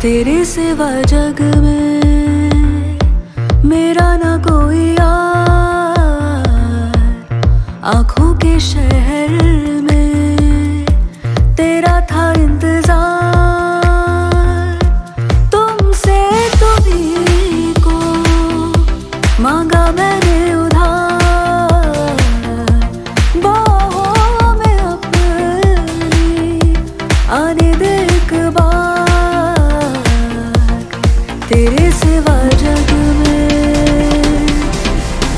तेरे सिवा जग में मेरा ना कोई यार, आँखों के शहर में तेरा था इंतजार। तुमसे तुम्हीं को मांगा मैंने उधार, बाहों में अपनी आने दे एक बार। तेरे सिवा जग में,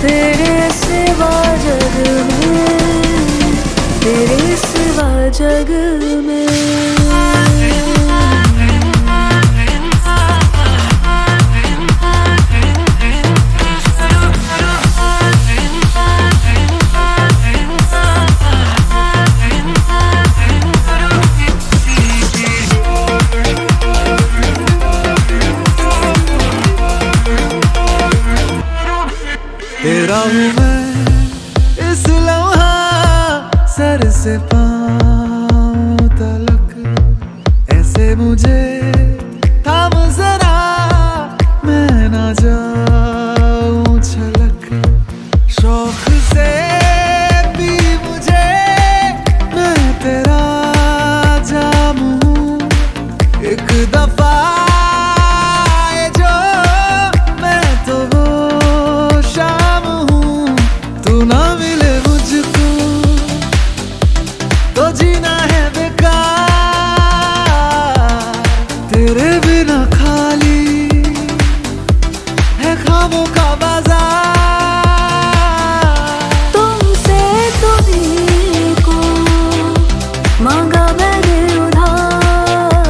तेरे सिवा जग में, तेरे सिवा जग में। तेरा हूँ मैं इस लम्हा, सर से पाँव तलक। ऐसे मुझे थाम जरा, मैं ना जाऊं छलक। शौक से भी मुझे, मैं तेरा जाम हूँ। एक दफा ना मिले मुझको तो जीना है बेकार। तेरे बिना खाली है ख्वाबों का बाजार। तुमसे तुम्हीं को मांगा मैंने उधार,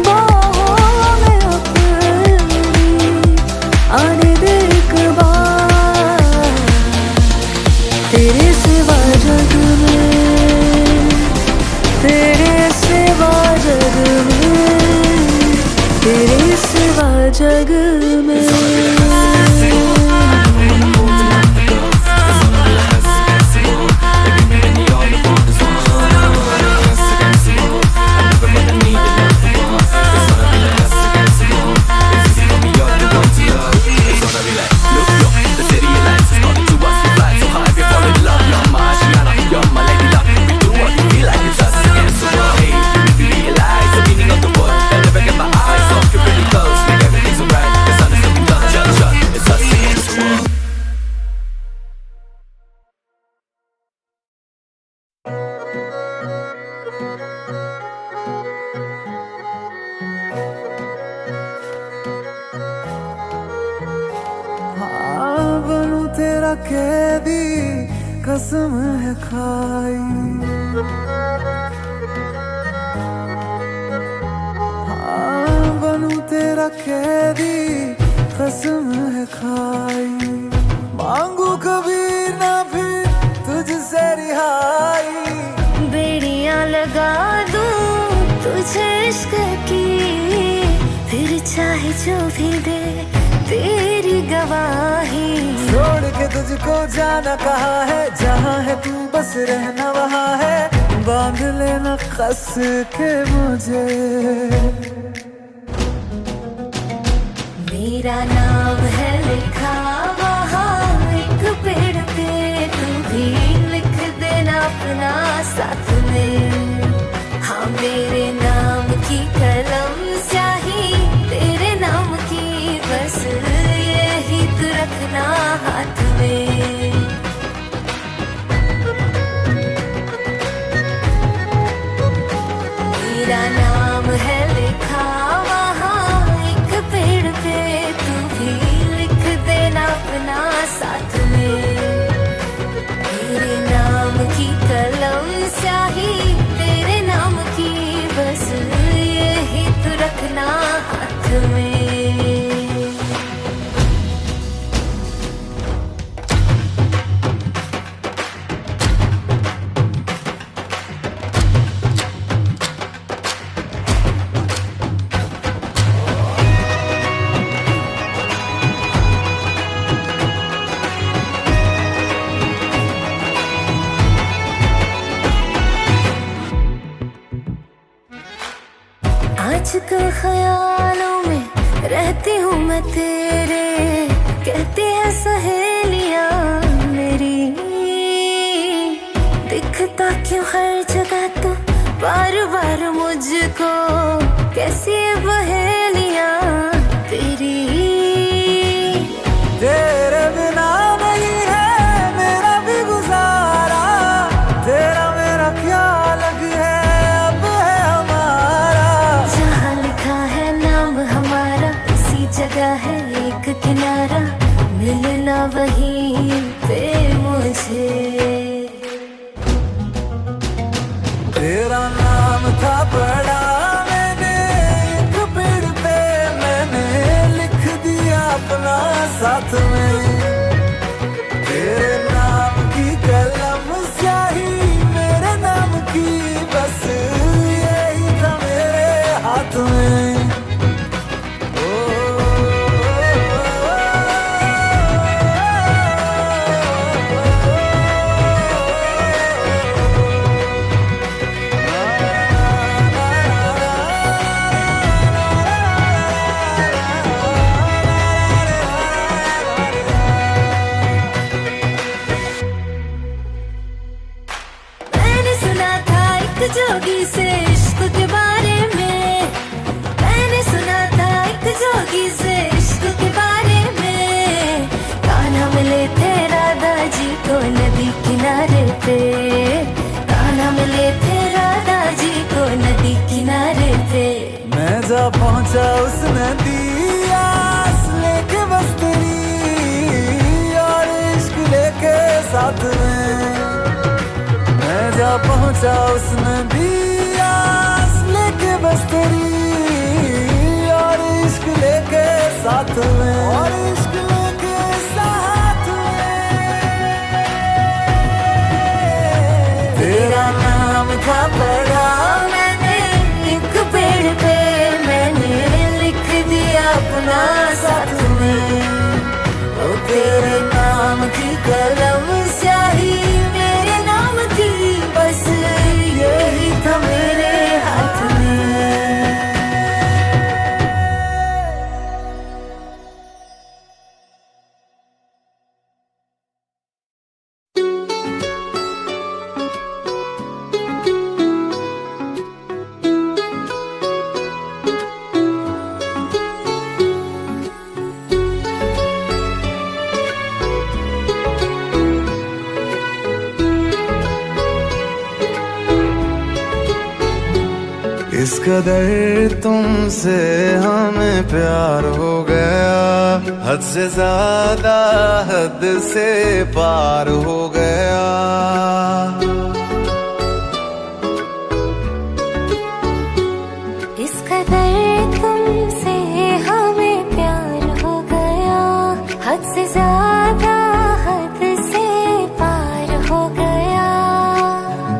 बाहों में अपनी आने दे एक बार। तेरे सिवा जग में, तेरे सिवा जग में, तेरे सिवा जग में। बनूं तेरा कैदी, कसम है खाई। हाँ बनूं तेरा कैदी, कसम है खाई। मांगू कभी ना फिर तुझसे रिहाई। बेड़ियां लगा दूं तुझे इश्क की, फिर चाहे जो भी दे तेरी गवाही। छोड़ के तुझको जाना कहा है, जहाँ है तू बस रहना वहाँ है। बांध लेना कस के मुझे। मेरा नाम है लिखा वहाँ एक पेड़ पे, तू भी लिख देना अपना साथ में। हाँ मेरे नाम की कलम स्याही, तेरे नाम की बस यही तू रखना हाथ में। मेरा नाम है लिखा वहाँ एक पेड़ पे, तू भी लिख देना अपना साथ में। मेरे नाम की कलम स्याही, तेरे नाम की बस यही तू रख में। आजकल ख्यालों में रहती हूँ मैं तेरे, कहती है सहेलियाँ मेरी, दिखता क्यों हर जगह तो बार बार मुझको, कैसी है पहेलियाँ तेरी। तेरे बिना नहीं है मेरा भी गुजारा, तेरा मेरा क्या लग है अब है हमारा। जहाँ लिखा है नाम हमारा उसी जगह है एक किनारा, मिलना वहीं पे मुझे। तेरा नाम था पढ़ा मैंने एक पेड़ पे, मैंने लिख दिया अपना साथ में। तेरे नाम की कलम स्याही मेरे नाम की, बस यही था मेरे हाथ में। जोगी से इश्क के बारे में, मैंने सुना था एक जोगी से इश्क के बारे में। कान्हा मिले थे राधा जी को नदी किनारे पे, कान्हा मिले थे राधा जी को नदी किनारे पे। मैं जा पहुंचा उस नदी आस लेके बस तेरी, और इश्क लेके साथ में। मैं जा पहुंचा उस नदी आस लेके बस तेरी, और इश्क लेके साथ में, और इश्क लेके साथ में। तेरा नाम था पढ़ा मैंने एक पेड़ पे, मैंने लिख दिया अपना साथ में। ओ तेरे नाम की कलम स्याही मेरे नाम की, बस यही था मेरे हाथ में। इस कदर तुमसे हमें प्यार हो गया, हद से ज्यादा हद से पार हो गया। इस कदर तुमसे हमें प्यार हो गया, हद से ज्यादा हद से पार हो गया।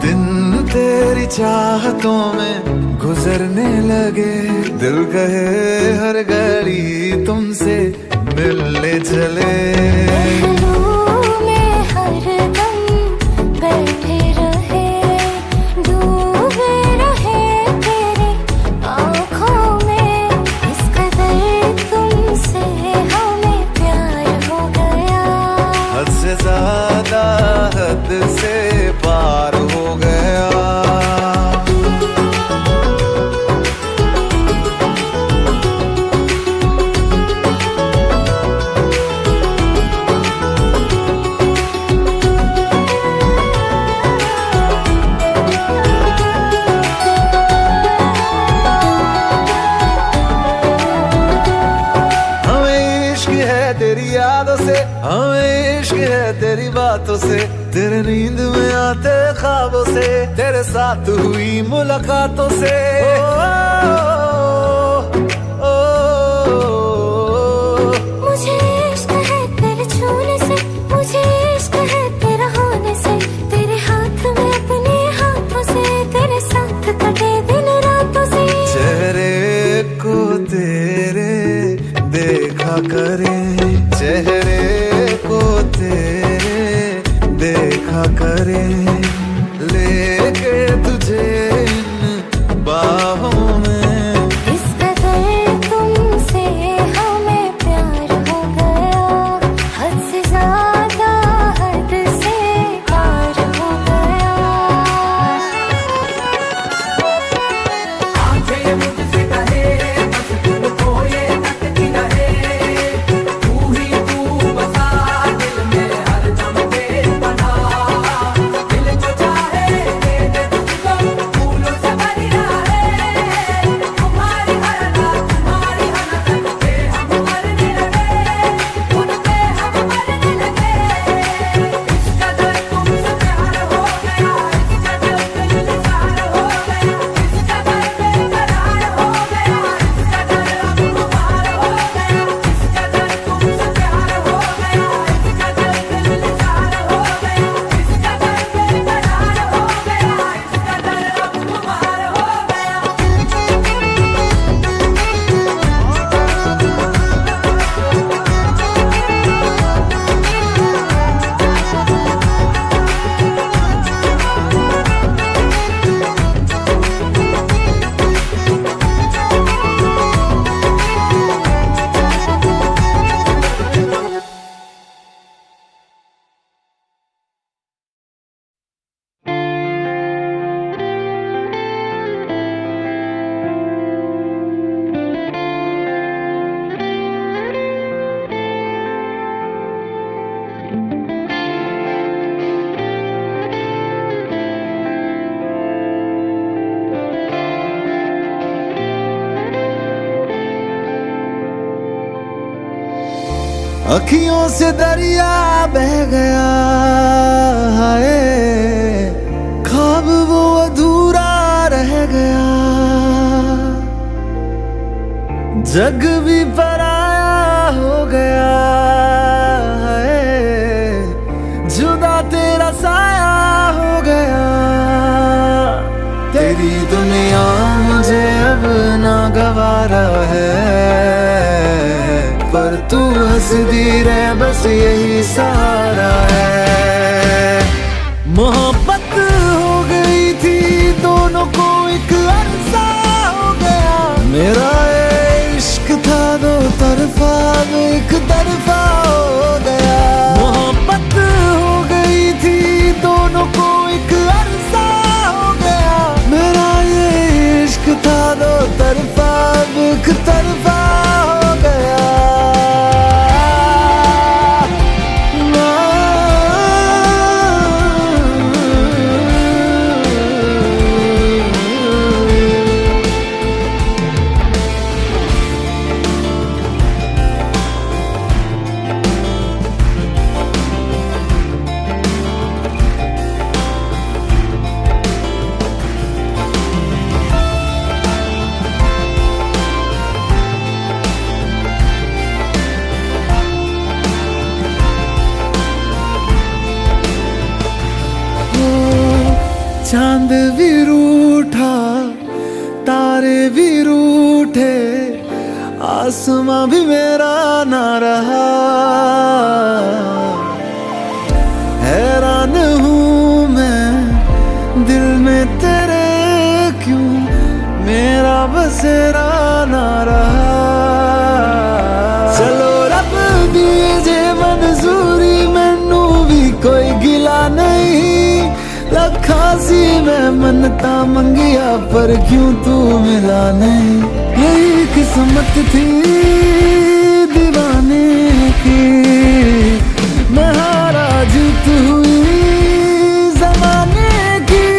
दिन तेरी चाहतों में गुजरने लगे, दिल कहे हर घड़ी तुमसे मिलने चले। पहलू में हरदम बैठे रहे, डूबे रहे तेरी आँखों में। इस कदर तुमसे हमें प्यार हो गया, हद से ज्यादा हद से पार हो गया। तेरी यादों से हमें इश्क है, तेरी बातों से, तेरे नींद में आते ख्वाबों से, तेरे साथ हुई मुलाकातों से। ओ, ओ, ओ, ओ, देखा करें चेहरे को तेरे, देखा करें लेके तुझे इन बाहों में। इस कदर तुमसे हमें प्यार हो गया, हद से ज्यादा हद से प्यार हो गया। आंखें मुझसे कहे बस तुमको ये तकती रहे, तू ही तू बसा दिल में हरदम बेपना। दिल जो चाहे दे दे तुझको, फूलों से भरी रहे। तुम्हारी हर रात तुम्हारी हर रात पे हम मरने लगे, उन पे हम मरने लगे। इस कदर तुमसे प्यार हो गया, इस कदर दिल सार हो गया, इस कदर बेकरार हो गया, इस कदर अब खुमार हो गया। इस कदर तुमसे प्यार हो गया, इस कदर दिल सार हो गया, इस कदर बेकरार हो गया, इस कदर अब खुमार हो गया। अखियों से दरिया बह गया है, ख्वाब वो अधूरा रह गया। जग भी पराया हो गया है, जुदा तेरा साया हो गया। तेरी दुनिया मुझे अब ना गवारा है, पर तू हंसदी रह बस यही सहारा है। मोहब्बत हो गई थी दोनों को एक अरसा हो गया, मेरा ये इश्क था दो तरफा अब एक तरफा हो गया। मोहब्बत हो गई थी दोनों को एक अरसा हो गया, मेरा ये इश्क था दो तरफा अब एक तरफा हो गया। चांद भी रूठा तारे भी रूठे, आसमां भी मेरा ना रहा। हैरान हूँ मैं दिल में तेरे, क्यों मेरा बसेरा ना रहा। चलो रब दीजे मंजूरी, मैनू भी कोई गिला नहीं। लखासी मैं मनता मंगिया पर क्यों तू मिला नहीं। यही किस्मत थी दीवाने की, मैं हारा जीत हुई जमाने की।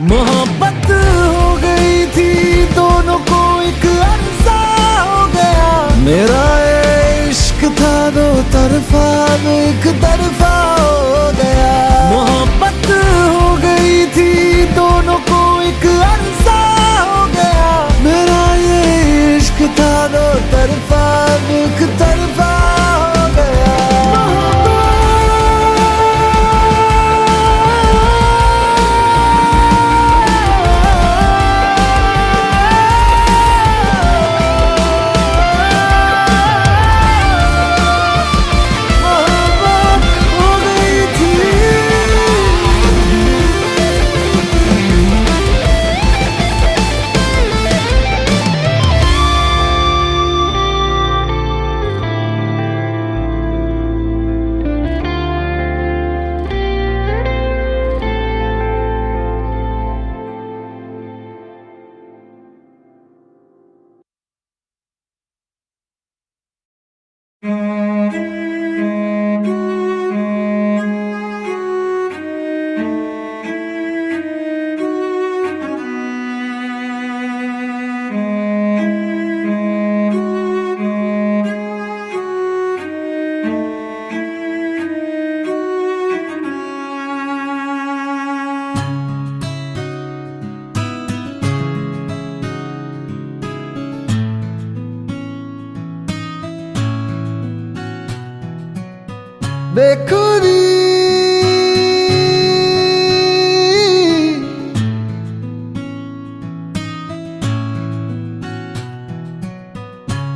मोहब्बत हो गई थी दोनों को एक अरसा हो गया, मेरा ये इश्क था दो तरफा अब एक तरफा हो गया। मोहब्बत हो गई थी दोनों को एक अरसा हो गया, मेरा ये इश्क था दो तरफा अब एक तरफा हो गया। बेखुदी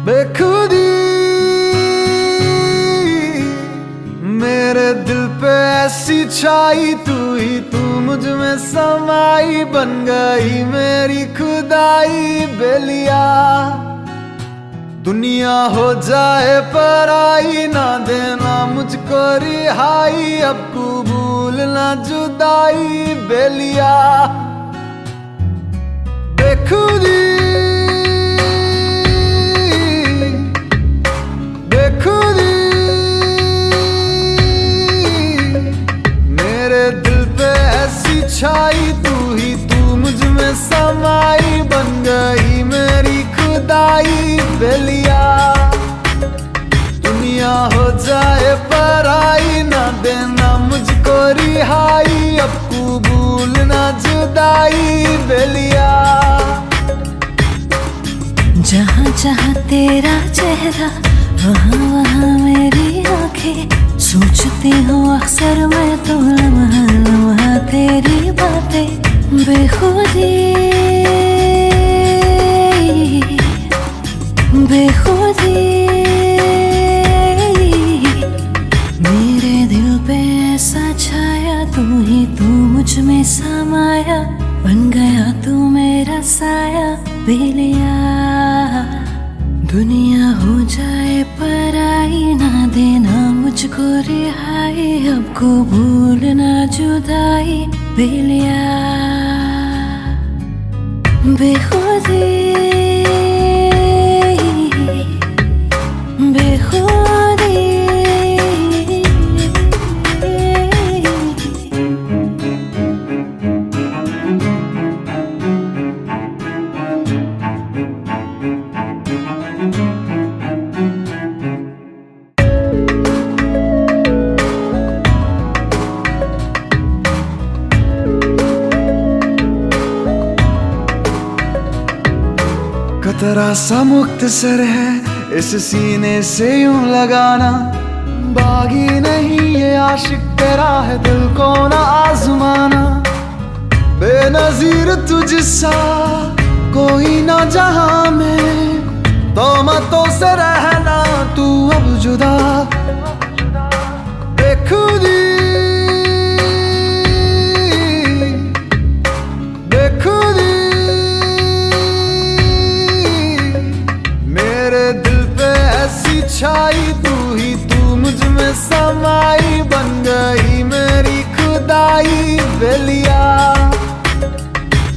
बेखुदी मेरे दिल पे ऐसी छाई तू ही तू मुझ में समाई बन गई मेरी खुदाई बेलिया दुनिया हो जाए पराई ना देना मुझको रिहाई अब कबूल ना जुदाई बेलिया बेखुदी बेखुदी मेरे दिल पे ऐसी छाई तू ही तू मुझ में समाई बन गई मेरी खुदाई बेलिया दुनिया हो जाए पराई ना देना मुझको रिहाई अब कबूल ना जुदाई बेलिया जहाँ जहाँ तेरा चेहरा वहाँ वहाँ मेरी आंखें सोचती हूँ अक्सर मैं तो लम्हा लम्हा तेरी बातें बेखुदी बेखुदी मेरे दिल पे ऐसा छाया तू ही तू मुझ में समाया बन गया तू मेरा साया बेलिया दुनिया हो जाए पराई ना देना मुझको रिहाई अब कबूल ना जुदाई बेलिया बेखुदी बेखुदी कतरा सा मुख्तसर है इस सीने से यूं लगाना बागी नहीं ये आशिक तेरा है दिल को ना आजमाना बेनजीर तुझसा कोई ना जहां में तोहमतों से रहना तू अब जुदा बेखुदी बेखुदी मेरे दिल पे ऐसी छाई तू ही तू मुझ में समाई बन गई मेरी खुदाई बेलिया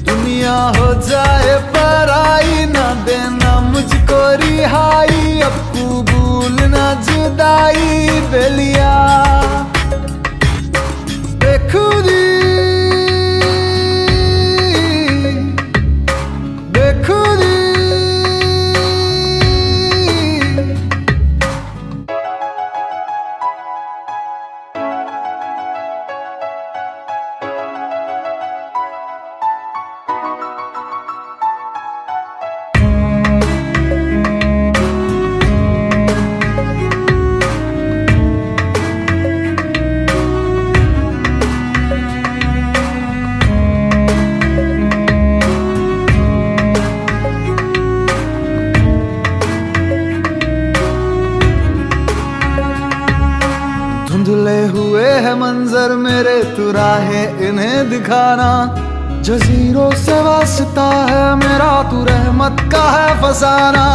दुनिया हो जाए पराई ना देना मुझको रिहाई अब कबूल ना जुदाई बेलिया बेखुदी बेखुदी धुंधले हुए है मंजर मेरे तू राहे इन्हें दिखाना जजीरों से वास्ता है मेरा तू रहमत का है फसाना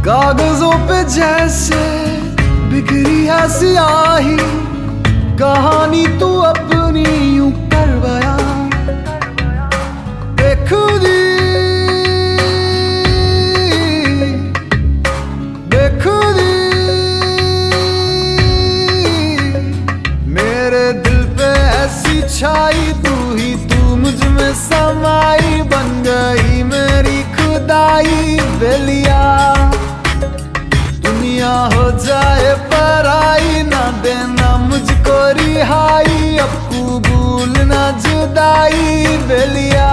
कागजों पे जैसे बिखरी है सियाही कहानी तू अपनी यूं कर बयां बेखुदी बेखुदी मेरे दिल पे ऐसी छाई तू ही तू मुझ में समाई बन गई मेरी खुदाई बेलिया दुनिया हो जाए पराई ना देना मुझको रिहाई अब कबूल ना जुदाई बेलिया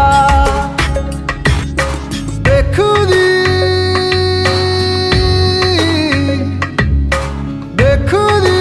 बेखुदी बेखुदी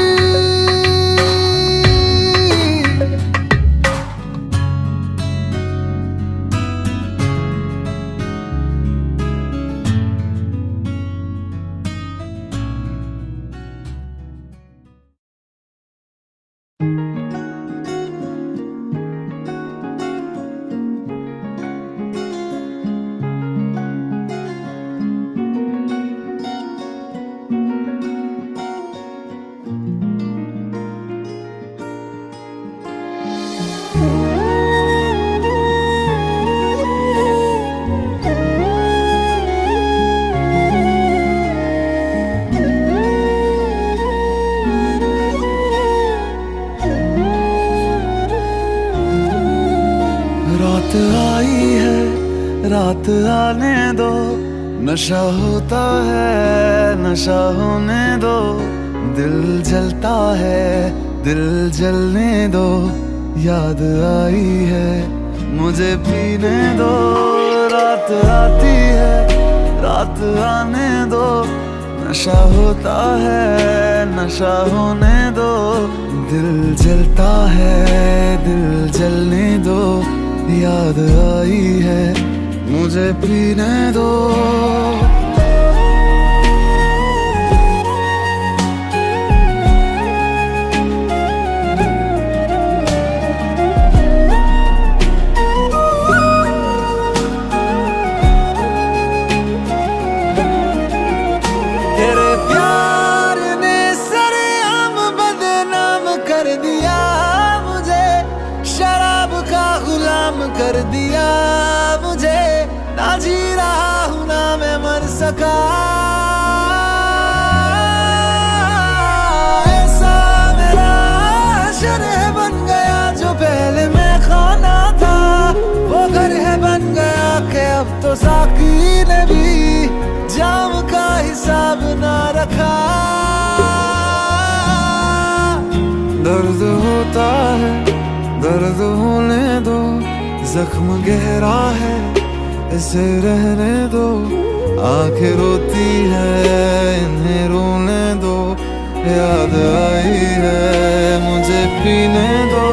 रात आने दो, नशा होता है नशा होने दो, दिल जलता है दिल जलने दो, याद आई है मुझे पीने दो, रात आती है रात आने दो, नशा होता है नशा होने दो, दिल जलता है दिल जलने दो, याद आई है मुझे पीने दो। तेरे प्यार ने सरेआम बदनाम कर दिया मुझे, शराब का गुलाम कर दिया मुझे, ना जी रहा हूं ना मैं मर सका, ऐसा मेरा शर है बन गया जो पहले मैं खाना था, वो घर है बन गया कि अब तो साकी ने भी जाम का हिसाब ना रखा, दर्द होता है दर्द होने दो, जख्म गहरा है इसे रहने दो, आंखें रोती है इन्हें रोने दो, याद आई है मुझे पीने दो,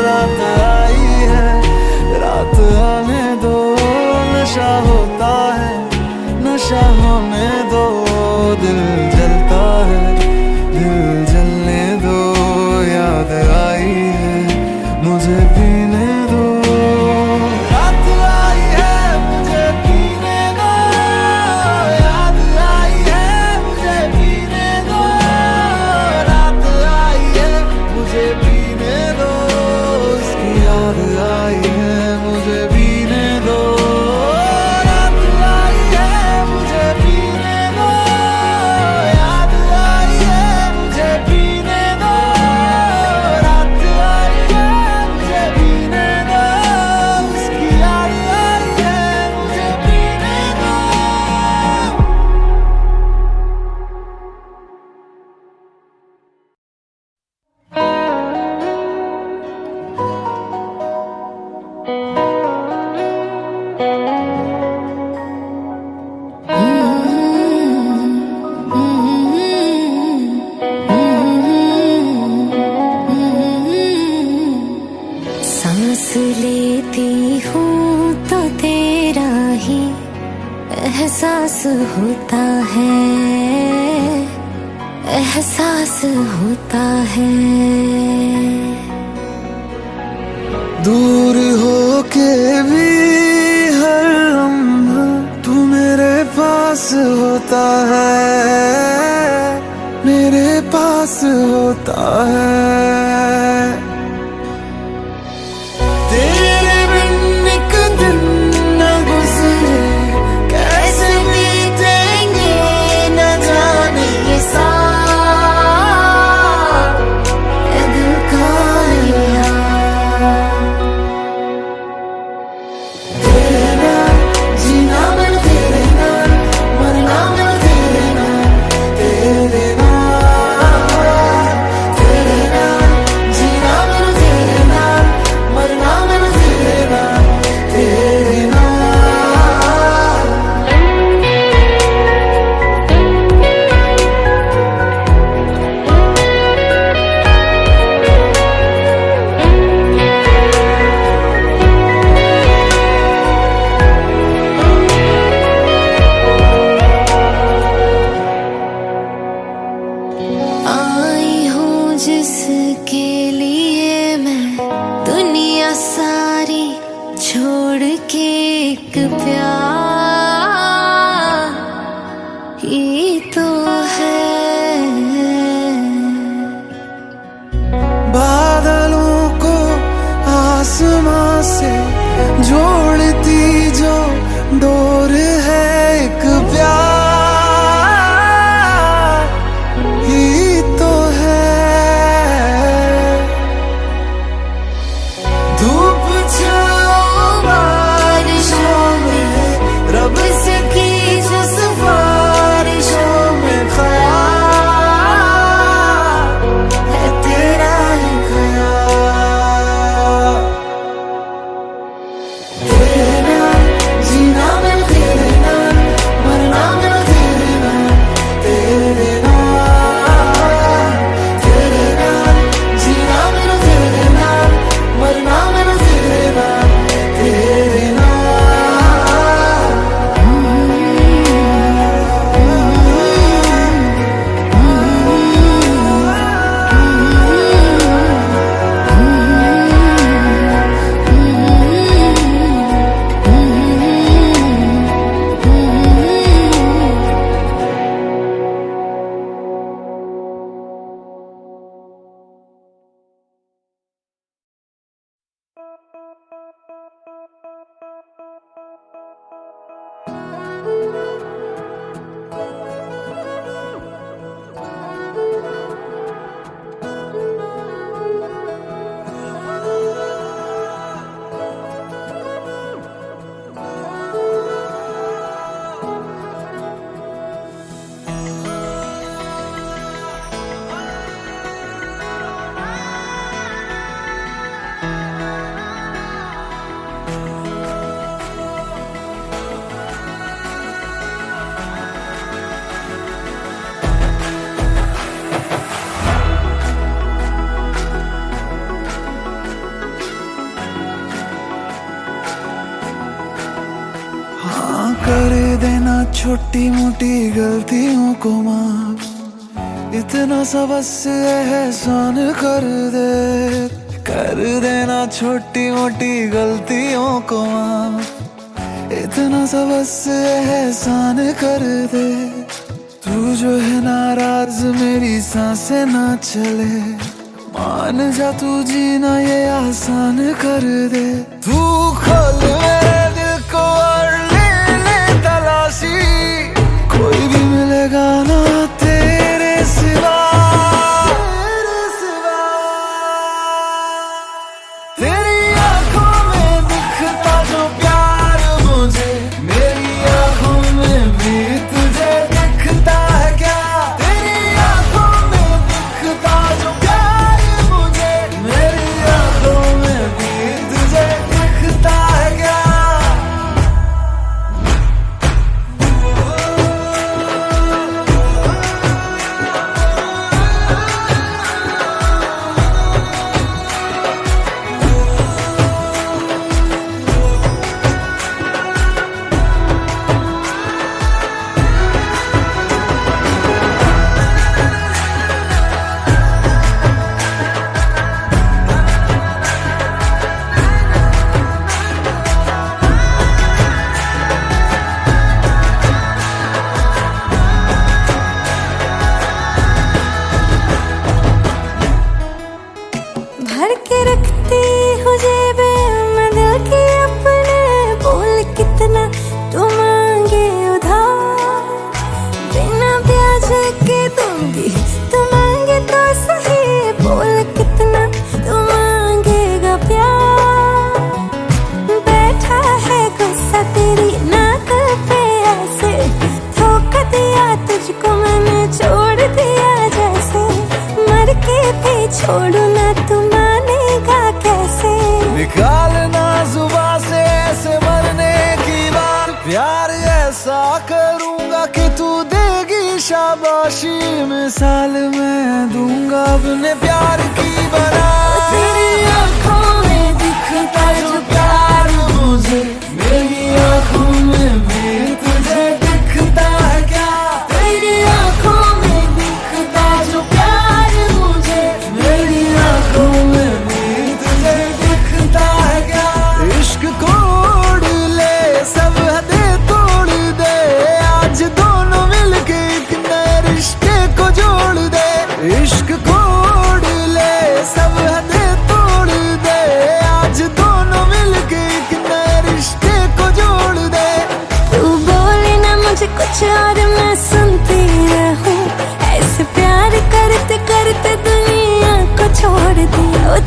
रात आई है रात आने दो, नशा होता है नशा होने दो, दिल जलता है दिल जलने दो, याद आई है मुझे पीने दो, रात आई है मुझे पीने दो, याद आई है मुझे पीने दो, रात आई है मुझे पीने दो, उसकी याद आई है मुझे पीने दो, रात आई है मुझे पीने दो, याद आई है मुझे पीने दो, रात आई है मुझे पीने दो, उसकी याद आई है मुझे पीने दो। सांस लेती हूँ तो तेरा ही एहसास होता है, एहसास होता है, दूर होके भी हर लम्हा तू मेरे पास होता है, मेरे पास होता है, तेरे बिन एक दिन न गुजरे कैसे बीतेंगे न जाने ये साल, ए दिल का ये हाल, तेरे नाल जीना मैं तेरे नाल, मरना मैं तेरे नाल, तेरे नाल तेरे नाल छोटी मोटी गलतियों को माफ, इतना सा बस एहसान कर देना छोटी मोटी गलतियों को माफ, इतना सा बस एहसान कर दे। तू जो है नाराज मेरी सांसें ना चले, मान जा तू जीना ये आसान कर दे। तू खोल मेरे दिल को और ले तलाशी, कोई भी मिलेगा ना तेरे सिवा। तेरी आंखों में दिखता जो प्यार मुझे, मेरी आंखों में भी तुझे दिखता है क्या? तेरी आंखों में दिखता जो प्यार मुझे, मेरी आंखों में भी तुझे दिखता है क्या? भर के रखती हूँ जेबे में दिल की अपने, बोल कितना तू मांगे उधार, बिना ब्याज के दूंगी तू मांगे तो सही, बोल कितना तू मांगेगा प्यार। बैठा है गुस्सा तेरी नाक पे ऐसे, धोखा दिया तुझको मैंने छोड़ दिया जैसे, मर के भी छोड़ू ना तू मानेगा कैसे? निकालना जुबां से ऐसे मरने की बात, प्यार ऐसा करूंगा कि तू देगी शाबाशी, मिसाल मैं दूंगा अपने प्यार की बना। तेरी आंखों में दिखता जो प्यार मुझे, मेरी आंखों में भी तुझे दिखता है क्या? तेरी आंखों में दिखता जो प्यार मुझे, मेरी आंखों में भी तुझे दिखता है क्या? इश्क को उड़ ले सब हदें तोड़ दे, आज दोनों मिलके एक नए रिश्ते को जोड़ दे। इश्क को उड़ ले सब हदें तोड़ दे, आज दोनों मिलके एक नए रिश्ते को जोड़ दे। तू बोले ना मुझे कुछ और मैं सुनती रहूं, ऐसे प्यार करते करते दुनिया को छोड़ दिया।